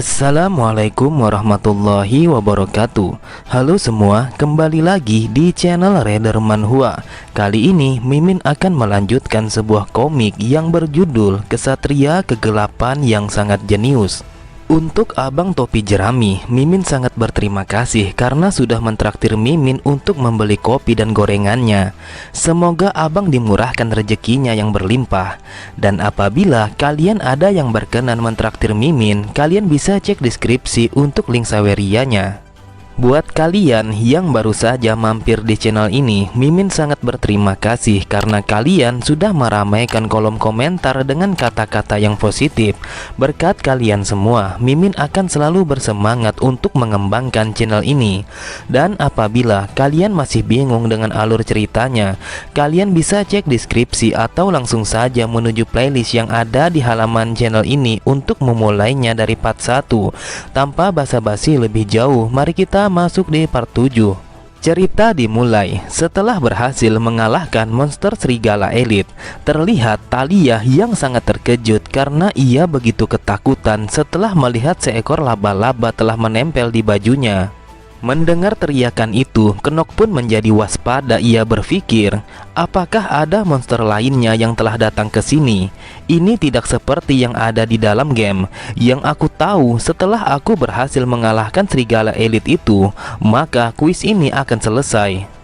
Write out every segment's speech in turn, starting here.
Assalamualaikum warahmatullahi wabarakatuh. Halo semua, kembali lagi di channel Raider Manhwa. Kali ini Mimin akan melanjutkan sebuah komik yang berjudul Kesatria Kegelapan yang Sangat Jenius. Untuk Abang Topi Jerami, Mimin sangat berterima kasih karena sudah mentraktir Mimin untuk membeli kopi dan gorengannya. Semoga Abang dimurahkan rezekinya yang berlimpah. Dan apabila kalian ada yang berkenan mentraktir Mimin, kalian bisa cek deskripsi untuk link sawerianya. Buat kalian yang baru saja mampir di channel ini, Mimin sangat berterima kasih karena kalian sudah meramaikan kolom komentar dengan kata-kata yang positif. Berkat kalian semua, Mimin akan selalu bersemangat untuk mengembangkan channel ini. Dan apabila kalian masih bingung dengan alur ceritanya, kalian bisa cek deskripsi atau langsung saja menuju playlist yang ada di halaman channel ini untuk memulainya dari part 1. Tanpa basa-basi lebih jauh, mari kita masuk di part 7. Cerita dimulai setelah berhasil mengalahkan monster serigala elit. Terlihat Thalia yang sangat terkejut karena ia begitu ketakutan setelah melihat seekor laba-laba telah menempel di bajunya. Mendengar teriakan itu, Knock pun menjadi waspada. Ia berpikir, apakah ada monster lainnya yang telah datang ke sini? Ini tidak seperti yang ada di dalam game. Yang aku tahu, setelah aku berhasil mengalahkan serigala elit itu, maka kuis ini akan selesai.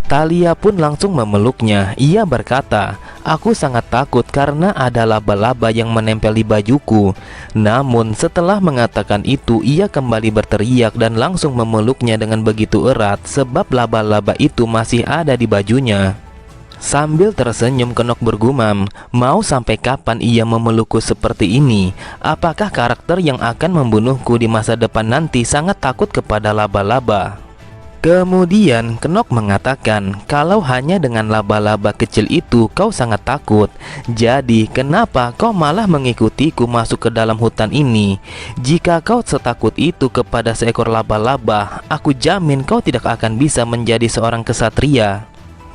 Thalia pun langsung memeluknya. Ia berkata, aku sangat takut karena ada laba-laba yang menempel di bajuku. Namun setelah mengatakan itu, ia kembali berteriak dan langsung memeluknya dengan begitu erat sebab laba-laba itu masih ada di bajunya. Sambil tersenyum, Knock bergumam, mau sampai kapan ia memelukku seperti ini? Apakah karakter yang akan membunuhku di masa depan nanti sangat takut kepada laba-laba? Kemudian Knock mengatakan, kalau hanya dengan laba-laba kecil itu kau sangat takut, jadi kenapa kau malah mengikutiku masuk ke dalam hutan ini? Jika kau setakut itu kepada seekor laba-laba, aku jamin kau tidak akan bisa menjadi seorang kesatria.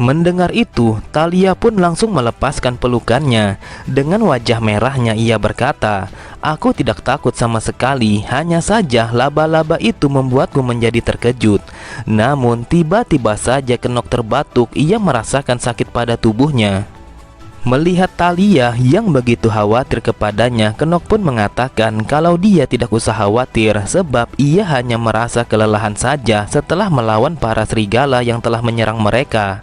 Mendengar itu, Thalia pun langsung melepaskan pelukannya. Dengan wajah merahnya ia berkata, aku tidak takut sama sekali, hanya saja laba-laba itu membuatku menjadi terkejut. Namun tiba-tiba saja Knock terbatuk, ia merasakan sakit pada tubuhnya. Melihat Thalia yang begitu khawatir kepadanya, Knock pun mengatakan kalau dia tidak usah khawatir sebab ia hanya merasa kelelahan saja setelah melawan para serigala yang telah menyerang mereka.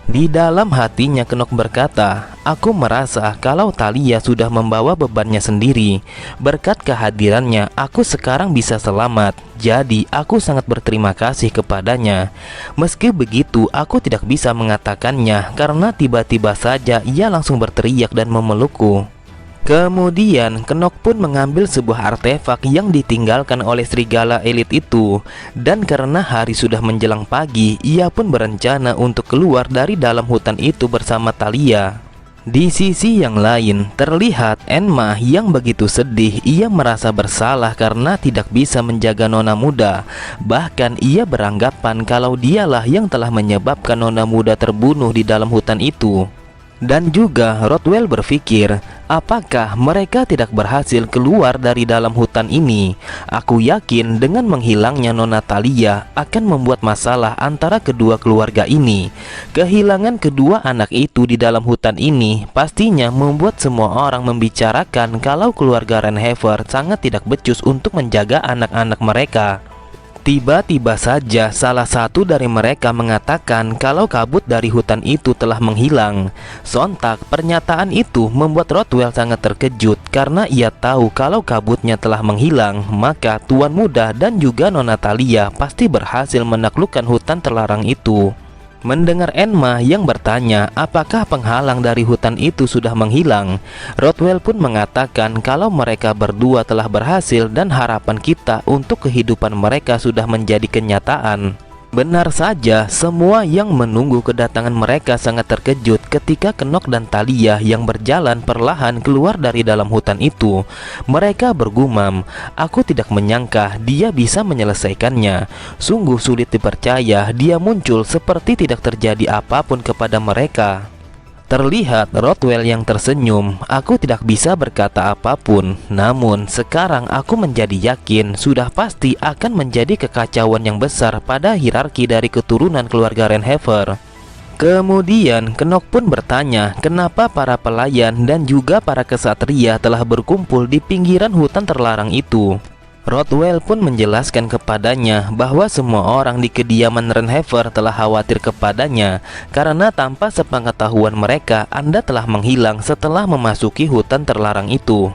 Di dalam hatinya Knock berkata, aku merasa kalau Thalia sudah membawa bebannya sendiri. Berkat kehadirannya aku sekarang bisa selamat. Jadi aku sangat berterima kasih kepadanya. Meski begitu aku tidak bisa mengatakannya karena tiba-tiba saja ia langsung berteriak dan memelukku. Kemudian Knock pun mengambil sebuah artefak yang ditinggalkan oleh serigala elit itu. Dan karena hari sudah menjelang pagi, ia pun berencana untuk keluar dari dalam hutan itu bersama Thalia. Di sisi yang lain, terlihat Enma yang begitu sedih. Ia merasa bersalah karena tidak bisa menjaga nona muda. Bahkan ia beranggapan kalau dialah yang telah menyebabkan nona muda terbunuh di dalam hutan itu. Dan juga Rothwell berpikir, apakah mereka tidak berhasil keluar dari dalam hutan ini? Aku yakin dengan menghilangnya nona Thalia akan membuat masalah antara kedua keluarga ini. Kehilangan kedua anak itu di dalam hutan ini pastinya membuat semua orang membicarakan kalau keluarga Renhever sangat tidak becus untuk menjaga anak-anak mereka. Tiba-tiba saja salah satu dari mereka mengatakan kalau kabut dari hutan itu telah menghilang. Sontak pernyataan itu membuat Rothwell sangat terkejut karena ia tahu kalau kabutnya telah menghilang, maka Tuan Muda dan juga nona Thalia pasti berhasil menaklukkan hutan terlarang itu. Mendengar Enma yang bertanya apakah penghalang dari hutan itu sudah menghilang, Rothwell pun mengatakan kalau mereka berdua telah berhasil dan harapan kita untuk kehidupan mereka sudah menjadi kenyataan. Benar saja, semua yang menunggu kedatangan mereka sangat terkejut ketika Knock dan Thalia yang berjalan perlahan keluar dari dalam hutan itu. Mereka bergumam, aku tidak menyangka dia bisa menyelesaikannya. Sungguh sulit dipercaya dia muncul seperti tidak terjadi apapun kepada mereka. Terlihat Rothwell yang tersenyum. Aku tidak bisa berkata apapun. Namun sekarang aku menjadi yakin sudah pasti akan menjadi kekacauan yang besar pada hierarki dari keturunan keluarga Renhever. Kemudian Knock pun bertanya kenapa para pelayan dan juga para kesatria telah berkumpul di pinggiran hutan terlarang itu. Rothwell pun menjelaskan kepadanya bahwa semua orang di kediaman Renhever telah khawatir kepadanya karena tanpa sepengetahuan mereka Anda telah menghilang setelah memasuki hutan terlarang itu.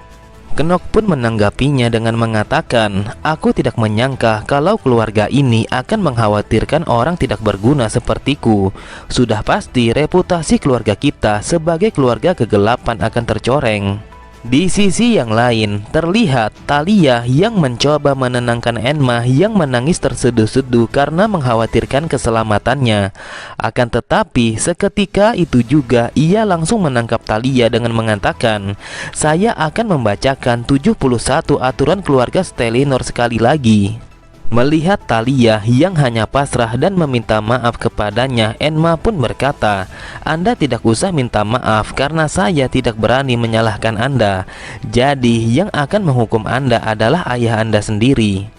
Knock pun menanggapinya dengan mengatakan, aku tidak menyangka kalau keluarga ini akan mengkhawatirkan orang tidak berguna sepertiku. Sudah pasti reputasi keluarga kita sebagai keluarga kegelapan akan tercoreng. Di sisi yang lain, terlihat Thalia yang mencoba menenangkan Enma yang menangis terseduh-seduh karena mengkhawatirkan keselamatannya. Akan tetapi, seketika itu juga ia langsung menangkap Thalia dengan mengatakan, saya akan membacakan 71 aturan keluarga Stelinor sekali lagi. Melihat Thalia yang hanya pasrah dan meminta maaf kepadanya, Enma pun berkata, Anda tidak usah minta maaf karena saya tidak berani menyalahkan Anda. Jadi yang akan menghukum Anda adalah ayah Anda sendiri.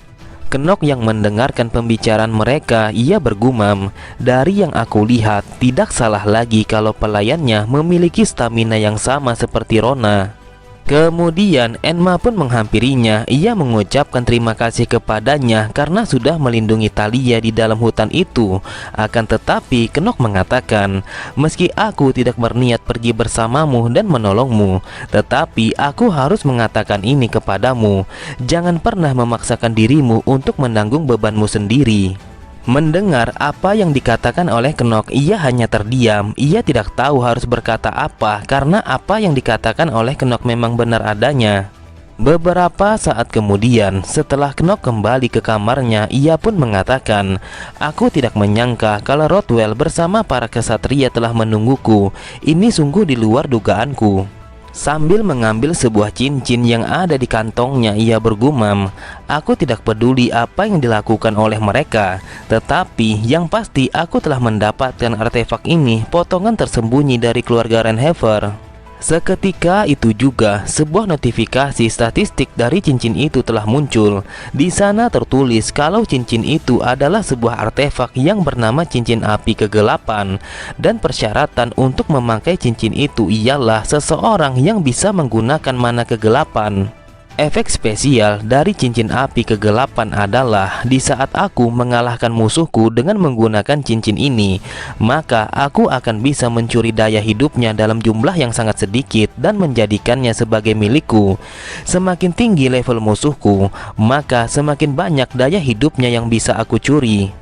Knock yang mendengarkan pembicaraan mereka, ia bergumam, dari yang aku lihat tidak salah lagi kalau pelayannya memiliki stamina yang sama seperti Rona. Kemudian Enma pun menghampirinya. Ia mengucapkan terima kasih kepadanya karena sudah melindungi Thalia di dalam hutan itu. Akan tetapi Knock mengatakan, meski aku tidak berniat pergi bersamamu dan menolongmu, tetapi aku harus mengatakan ini kepadamu, jangan pernah memaksakan dirimu untuk menanggung bebanmu sendiri. Mendengar apa yang dikatakan oleh Knock, ia hanya terdiam. Ia tidak tahu harus berkata apa karena apa yang dikatakan oleh Knock memang benar adanya. Beberapa saat kemudian, setelah Knock kembali ke kamarnya, ia pun mengatakan, aku tidak menyangka kalau Rothwell bersama para kesatria telah menungguku. Ini sungguh di luar dugaanku. Sambil mengambil sebuah cincin yang ada di kantongnya, ia bergumam, aku tidak peduli apa yang dilakukan oleh mereka, tetapi yang pasti aku telah mendapatkan artefak ini, potongan tersembunyi dari keluarga Renhever. Seketika itu juga sebuah notifikasi statistik dari cincin itu telah muncul. Di sana tertulis kalau cincin itu adalah sebuah artefak yang bernama cincin api kegelapan, dan persyaratan untuk memakai cincin itu ialah seseorang yang bisa menggunakan mana kegelapan. Efek spesial dari cincin api kegelapan adalah di saat aku mengalahkan musuhku dengan menggunakan cincin ini, maka aku akan bisa mencuri daya hidupnya dalam jumlah yang sangat sedikit dan menjadikannya sebagai milikku. Semakin tinggi level musuhku, maka semakin banyak daya hidupnya yang bisa aku curi.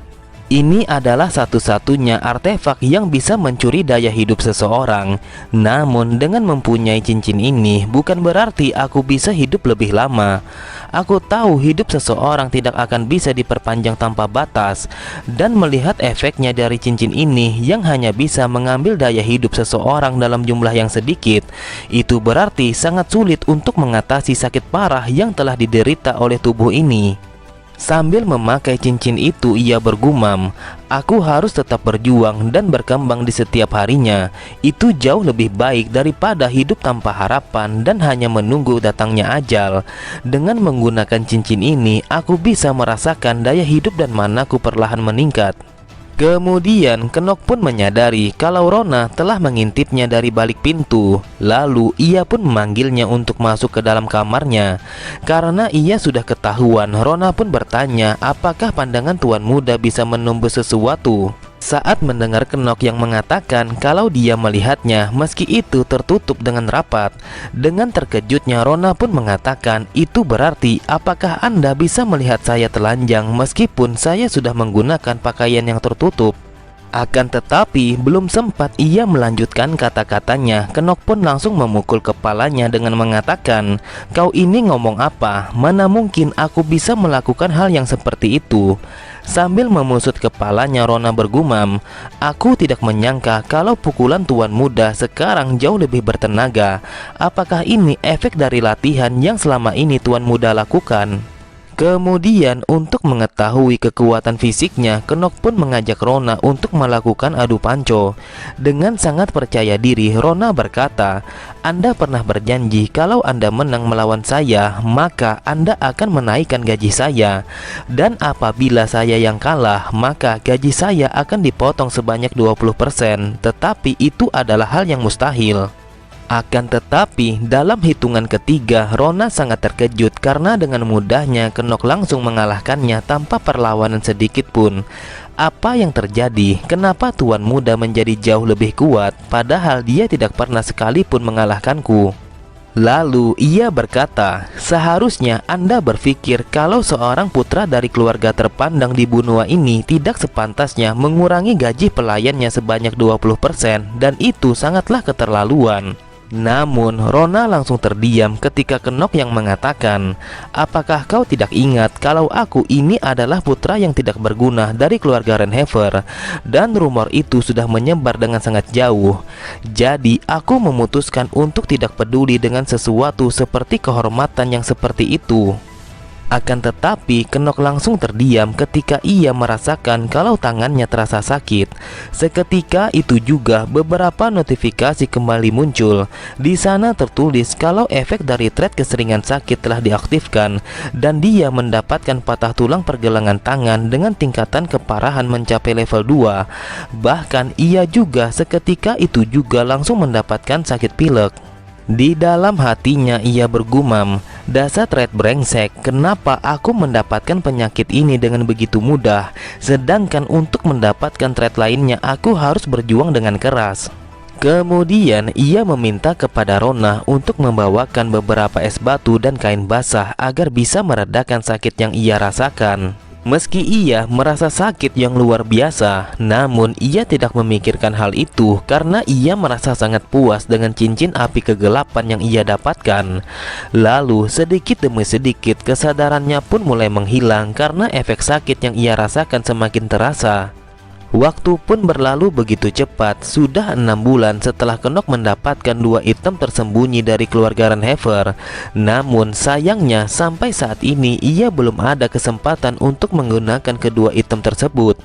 Ini adalah satu-satunya artefak yang bisa mencuri daya hidup seseorang. Namun dengan mempunyai cincin ini bukan berarti aku bisa hidup lebih lama. Aku tahu hidup seseorang tidak akan bisa diperpanjang tanpa batas. Dan melihat efeknya dari cincin ini yang hanya bisa mengambil daya hidup seseorang dalam jumlah yang sedikit, itu berarti sangat sulit untuk mengatasi sakit parah yang telah diderita oleh tubuh ini. Sambil memakai cincin itu, ia bergumam, aku harus tetap berjuang dan berkembang di setiap harinya. Itu jauh lebih baik daripada hidup tanpa harapan dan hanya menunggu datangnya ajal. Dengan menggunakan cincin ini, aku bisa merasakan daya hidup dan manaku perlahan meningkat. Kemudian Knock pun menyadari kalau Rona telah mengintipnya dari balik pintu. Lalu ia pun memanggilnya untuk masuk ke dalam kamarnya. Karena ia sudah ketahuan, Rona pun bertanya apakah pandangan tuan muda bisa menembus sesuatu. Saat mendengar Knock yang mengatakan kalau dia melihatnya meski itu tertutup dengan rapat, dengan terkejutnya Rona pun mengatakan, itu berarti apakah Anda bisa melihat saya telanjang meskipun saya sudah menggunakan pakaian yang tertutup? Akan tetapi belum sempat ia melanjutkan kata-katanya, Knock pun langsung memukul kepalanya dengan mengatakan, kau ini ngomong apa? Mana mungkin aku bisa melakukan hal yang seperti itu? Sambil memusut kepalanya, Rona bergumam, aku tidak menyangka kalau pukulan tuan muda sekarang jauh lebih bertenaga. Apakah ini efek dari latihan yang selama ini tuan muda lakukan? Kemudian untuk mengetahui kekuatan fisiknya, Knock pun mengajak Rona untuk melakukan adu panco. Dengan sangat percaya diri, Rona berkata, "Anda pernah berjanji kalau Anda menang melawan saya, maka Anda akan menaikkan gaji saya. Dan apabila saya yang kalah, maka gaji saya akan dipotong sebanyak 20%. Tetapi itu adalah hal yang mustahil." Akan tetapi, dalam hitungan ketiga, Rona sangat terkejut karena dengan mudahnya Knock langsung mengalahkannya tanpa perlawanan sedikit pun. Apa yang terjadi? Kenapa tuan muda menjadi jauh lebih kuat, padahal dia tidak pernah sekalipun mengalahkanku? Lalu ia berkata, "Seharusnya Anda berpikir kalau seorang putra dari keluarga terpandang di benua ini tidak sepantasnya mengurangi gaji pelayannya sebanyak 20%, dan itu sangatlah keterlaluan." Namun Rona langsung terdiam ketika Knock yang mengatakan, "Apakah kau tidak ingat kalau aku ini adalah putra yang tidak berguna dari keluarga Renhever, dan rumor itu sudah menyebar dengan sangat jauh. Jadi aku memutuskan untuk tidak peduli dengan sesuatu seperti kehormatan yang seperti itu." Akan tetapi, Knock langsung terdiam ketika ia merasakan kalau tangannya terasa sakit. Seketika itu juga beberapa notifikasi kembali muncul. Di sana tertulis kalau efek dari thread keseringan sakit telah diaktifkan dan dia mendapatkan patah tulang pergelangan tangan dengan tingkatan keparahan mencapai level 2. Bahkan ia juga seketika itu juga langsung mendapatkan sakit pilek. Di dalam hatinya ia bergumam, "Dasar thread brengsek, kenapa aku mendapatkan penyakit ini dengan begitu mudah, sedangkan untuk mendapatkan thread lainnya aku harus berjuang dengan keras." Kemudian ia meminta kepada Rona untuk membawakan beberapa es batu dan kain basah agar bisa meredakan sakit yang ia rasakan. Meski ia merasa sakit yang luar biasa, namun ia tidak memikirkan hal itu karena ia merasa sangat puas dengan cincin api kegelapan yang ia dapatkan. Lalu sedikit demi sedikit kesadarannya pun mulai menghilang karena efek sakit yang ia rasakan semakin terasa. Waktu pun berlalu begitu cepat. Sudah 6 bulan setelah Knock mendapatkan 2 item tersembunyi dari keluarga Renhever. Namun sayangnya sampai saat ini ia belum ada kesempatan untuk menggunakan kedua item tersebut.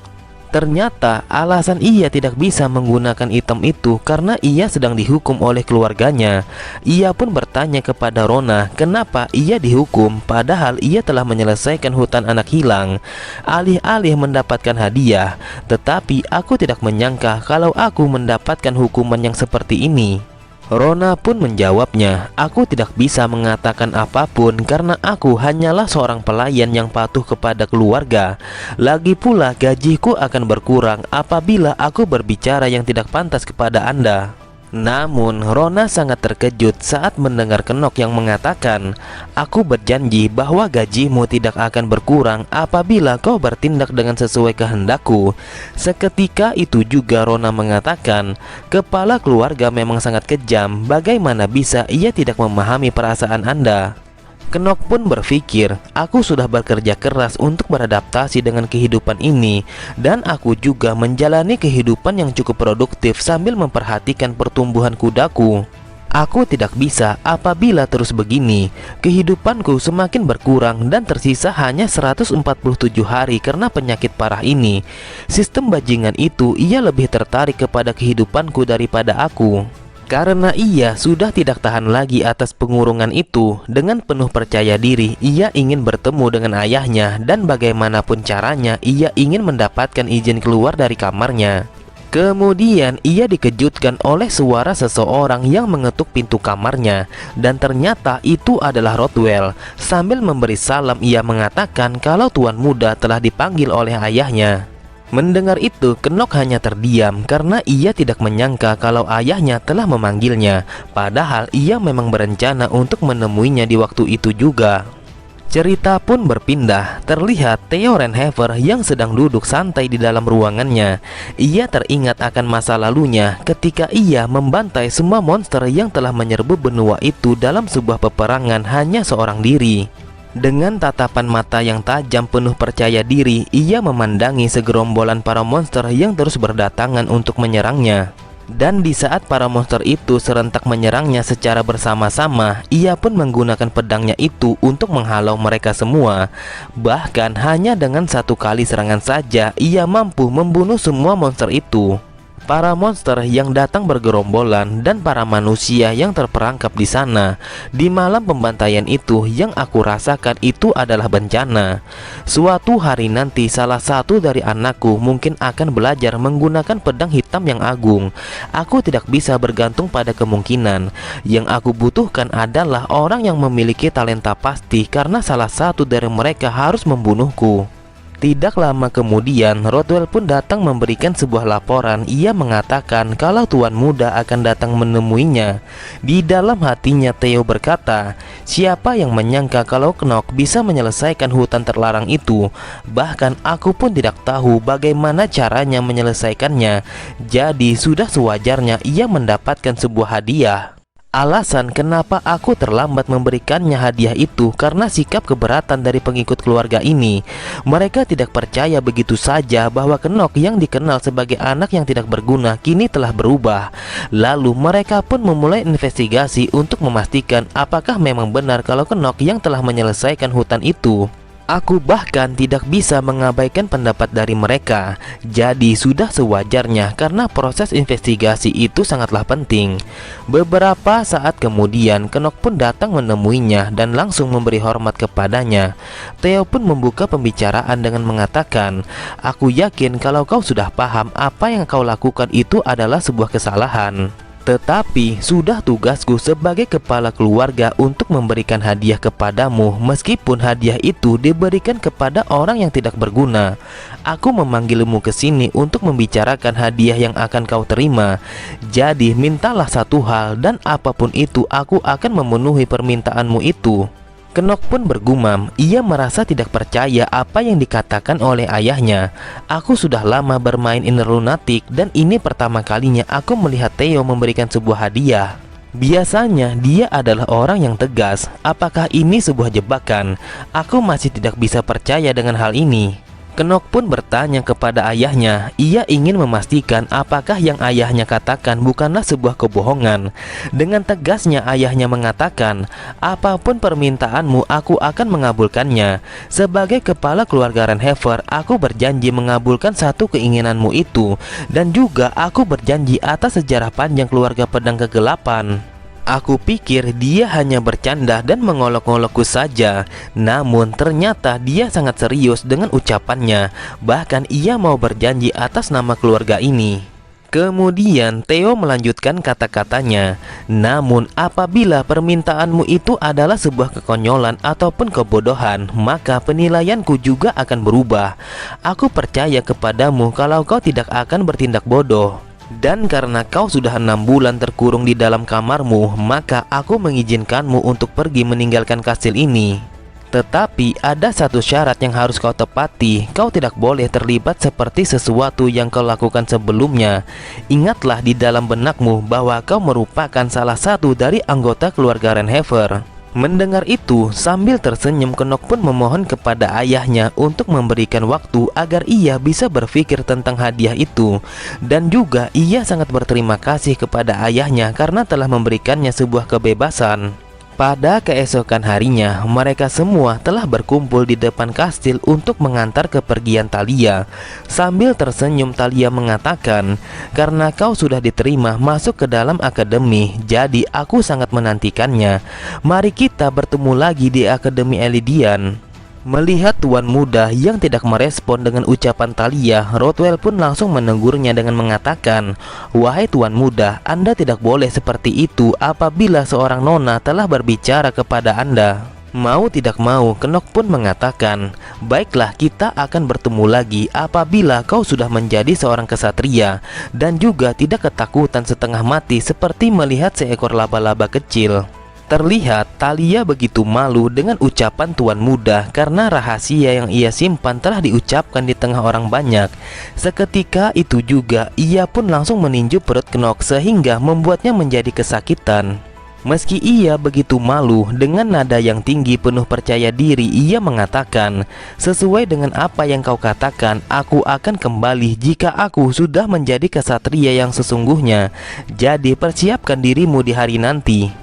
Ternyata alasan ia tidak bisa menggunakan item itu karena ia sedang dihukum oleh keluarganya. Ia pun bertanya kepada Rona kenapa ia dihukum padahal ia telah menyelesaikan hutan anak hilang, alih-alih mendapatkan hadiah. Tetapi aku tidak menyangka kalau aku mendapatkan hukuman yang seperti ini. Rona pun menjawabnya, "Aku tidak bisa mengatakan apapun karena aku hanyalah seorang pelayan yang patuh kepada keluarga. Lagi pula gajiku akan berkurang apabila aku berbicara yang tidak pantas kepada Anda." Namun Rona sangat terkejut saat mendengar Knock yang mengatakan, "Aku berjanji bahwa gajimu tidak akan berkurang apabila kau bertindak dengan sesuai kehendakku." Seketika itu juga Rona mengatakan, "Kepala keluarga memang sangat kejam, bagaimana bisa ia tidak memahami perasaan Anda?" Knock pun berpikir, "Aku sudah bekerja keras untuk beradaptasi dengan kehidupan ini, dan aku juga menjalani kehidupan yang cukup produktif sambil memperhatikan pertumbuhan kudaku. Aku tidak bisa apabila terus begini. Kehidupanku semakin berkurang dan tersisa hanya 147 hari karena penyakit parah ini. Sistem bajingan itu ia lebih tertarik kepada kehidupanku daripada aku." Karena ia sudah tidak tahan lagi atas pengurungan itu, dengan penuh percaya diri ia ingin bertemu dengan ayahnya dan bagaimanapun caranya ia ingin mendapatkan izin keluar dari kamarnya. Kemudian ia dikejutkan oleh suara seseorang yang mengetuk pintu kamarnya, dan ternyata itu adalah Rothwell. Sambil memberi salam ia mengatakan kalau tuan muda telah dipanggil oleh ayahnya. Mendengar itu, Knock hanya terdiam karena ia tidak menyangka kalau ayahnya telah memanggilnya. Padahal ia memang berencana untuk menemuinya di waktu itu juga. Cerita pun berpindah. Terlihat Theo Renhever yang sedang duduk santai di dalam ruangannya. Ia teringat akan masa lalunya ketika ia membantai semua monster yang telah menyerbu benua itu dalam sebuah peperangan hanya seorang diri. Dengan tatapan mata yang tajam penuh percaya diri, ia memandangi segerombolan para monster yang terus berdatangan untuk menyerangnya. Dan di saat para monster itu serentak menyerangnya secara bersama-sama, ia pun menggunakan pedangnya itu untuk menghalau mereka semua. Bahkan hanya dengan satu kali serangan saja, ia mampu membunuh semua monster itu. Para monster yang datang bergerombolan dan para manusia yang terperangkap di sana. Di malam pembantaian itu, yang aku rasakan itu adalah bencana. Suatu hari nanti salah satu dari anakku mungkin akan belajar menggunakan pedang hitam yang agung. Aku tidak bisa bergantung pada kemungkinan. Yang aku butuhkan adalah orang yang memiliki talenta pasti, karena salah satu dari mereka harus membunuhku. Tidak lama kemudian, Rothwell pun datang memberikan sebuah laporan. Ia mengatakan kalau Tuan Muda akan datang menemuinya. Di dalam hatinya, Theo berkata, siapa yang menyangka kalau Knock bisa menyelesaikan hutan terlarang itu. Bahkan aku pun tidak tahu bagaimana caranya menyelesaikannya. Jadi sudah sewajarnya ia mendapatkan sebuah hadiah. Alasan kenapa aku terlambat memberikannya hadiah itu karena sikap keberatan dari pengikut keluarga ini. Mereka tidak percaya begitu saja bahwa Knock yang dikenal sebagai anak yang tidak berguna kini telah berubah. Lalu mereka pun memulai investigasi untuk memastikan apakah memang benar kalau Knock yang telah menyelesaikan hutan itu. Aku bahkan tidak bisa mengabaikan pendapat dari mereka. Jadi sudah sewajarnya karena proses investigasi itu sangatlah penting. Beberapa saat kemudian, Knock pun datang menemuinya dan langsung memberi hormat kepadanya. Theo pun membuka pembicaraan dengan mengatakan, aku yakin kalau kau sudah paham apa yang kau lakukan itu adalah sebuah kesalahan. Tetapi sudah tugasku sebagai kepala keluarga untuk memberikan hadiah kepadamu, meskipun hadiah itu diberikan kepada orang yang tidak berguna. Aku memanggilmu ke sini untuk membicarakan hadiah yang akan kau terima. Jadi mintalah satu hal, dan apapun itu aku akan memenuhi permintaanmu itu. Knock pun bergumam. Ia merasa tidak percaya apa yang dikatakan oleh ayahnya. Aku sudah lama bermain Inner Lunatic dan ini pertama kalinya aku melihat Theo memberikan sebuah hadiah. Biasanya dia adalah orang yang tegas. Apakah ini sebuah jebakan? Aku masih tidak bisa percaya dengan hal ini. Knock pun bertanya kepada ayahnya. Ia ingin memastikan apakah yang ayahnya katakan bukanlah sebuah kebohongan. Dengan tegasnya ayahnya mengatakan, apapun permintaanmu aku akan mengabulkannya. Sebagai kepala keluarga Renhever, aku berjanji mengabulkan satu keinginanmu itu. Dan juga aku berjanji atas sejarah panjang keluarga pedang kegelapan. Aku pikir dia hanya bercanda dan mengolok-olokku saja. Namun ternyata dia sangat serius dengan ucapannya. Bahkan ia mau berjanji atas nama keluarga ini. Kemudian Theo melanjutkan kata-katanya, namun apabila permintaanmu itu adalah sebuah kekonyolan ataupun kebodohan, maka penilaianku juga akan berubah. Aku percaya kepadamu kalau kau tidak akan bertindak bodoh. Dan karena kau sudah 6 bulan terkurung di dalam kamarmu, maka aku mengizinkanmu untuk pergi meninggalkan kastil ini. Tetapi ada satu syarat yang harus kau tepati. Kau tidak boleh terlibat seperti sesuatu yang kau lakukan sebelumnya. Ingatlah di dalam benakmu bahwa kau merupakan salah satu dari anggota keluarga Renhever. Mendengar itu, sambil tersenyum, Knock pun memohon kepada ayahnya untuk memberikan waktu agar ia bisa berpikir tentang hadiah itu. Dan juga ia sangat berterima kasih kepada ayahnya karena telah memberikannya sebuah kebebasan. Pada keesokan harinya, mereka semua telah berkumpul di depan kastil untuk mengantar kepergian Thalia. Sambil tersenyum, Thalia mengatakan, karena kau sudah diterima masuk ke dalam akademi, jadi aku sangat menantikannya. Mari kita bertemu lagi di Akademi Elidian. Melihat Tuan Muda yang tidak merespon dengan ucapan Thalia, Rothwell pun langsung menegurnya dengan mengatakan, wahai Tuan Muda, Anda tidak boleh seperti itu apabila seorang nona telah berbicara kepada Anda. Mau tidak mau, Knock pun mengatakan, baiklah, kita akan bertemu lagi apabila kau sudah menjadi seorang kesatria dan juga tidak ketakutan setengah mati seperti melihat seekor laba-laba kecil. Terlihat Thalia begitu malu dengan ucapan Tuan Muda karena rahasia yang ia simpan telah diucapkan di tengah orang banyak. Seketika itu juga ia pun langsung meninju perut Knock sehingga membuatnya menjadi kesakitan. Meski ia begitu malu, dengan nada yang tinggi penuh percaya diri ia mengatakan, "Sesuai dengan apa yang kau katakan, aku akan kembali jika aku sudah menjadi kesatria yang sesungguhnya. Jadi persiapkan dirimu di hari nanti."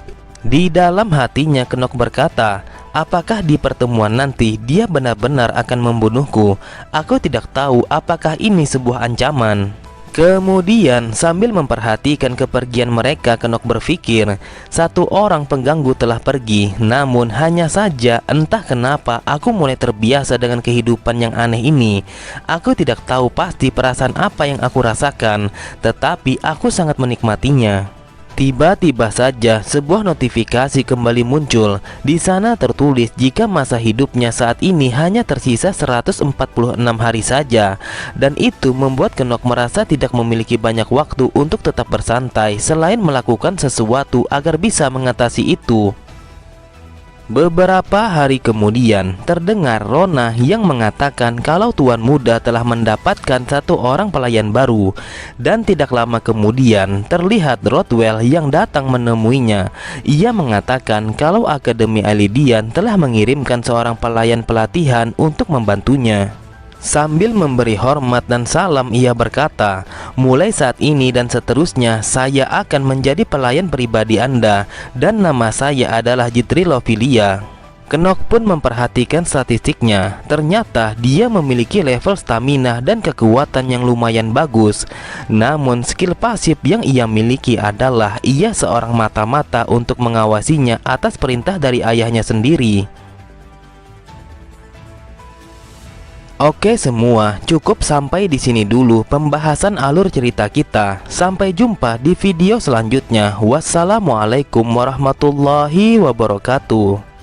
Di dalam hatinya Kenok berkata, "Apakah di pertemuan nanti dia benar-benar akan membunuhku? Aku tidak tahu apakah ini sebuah ancaman." Kemudian sambil memperhatikan kepergian mereka, Kenok berpikir, satu orang pengganggu telah pergi. Namun hanya saja entah kenapa aku mulai terbiasa dengan kehidupan yang aneh ini. Aku tidak tahu pasti perasaan apa yang aku rasakan, tetapi aku sangat menikmatinya. Tiba-tiba saja sebuah notifikasi kembali muncul. Di sana tertulis jika masa hidupnya saat ini hanya tersisa 146 hari saja. Dan itu membuat Kenok merasa tidak memiliki banyak waktu untuk tetap bersantai selain melakukan sesuatu agar bisa mengatasi itu. Beberapa hari kemudian terdengar Rona yang mengatakan kalau tuan muda telah mendapatkan satu orang pelayan baru. Dan tidak lama kemudian terlihat Rothwell yang datang menemuinya. Ia mengatakan kalau Akademi Aelidian telah mengirimkan seorang pelayan pelatihan untuk membantunya. Sambil memberi hormat dan salam ia berkata, "Mulai saat ini dan seterusnya saya akan menjadi pelayan pribadi Anda, dan nama saya adalah Jitrilofilia." Kenok pun memperhatikan statistiknya. Ternyata dia memiliki level stamina dan kekuatan yang lumayan bagus. Namun skill pasif yang ia miliki adalah ia seorang mata-mata untuk mengawasinya atas perintah dari ayahnya sendiri. Oke semua, cukup sampai di sini dulu pembahasan alur cerita kita. Sampai jumpa di video selanjutnya. Wassalamualaikum warahmatullahi wabarakatuh.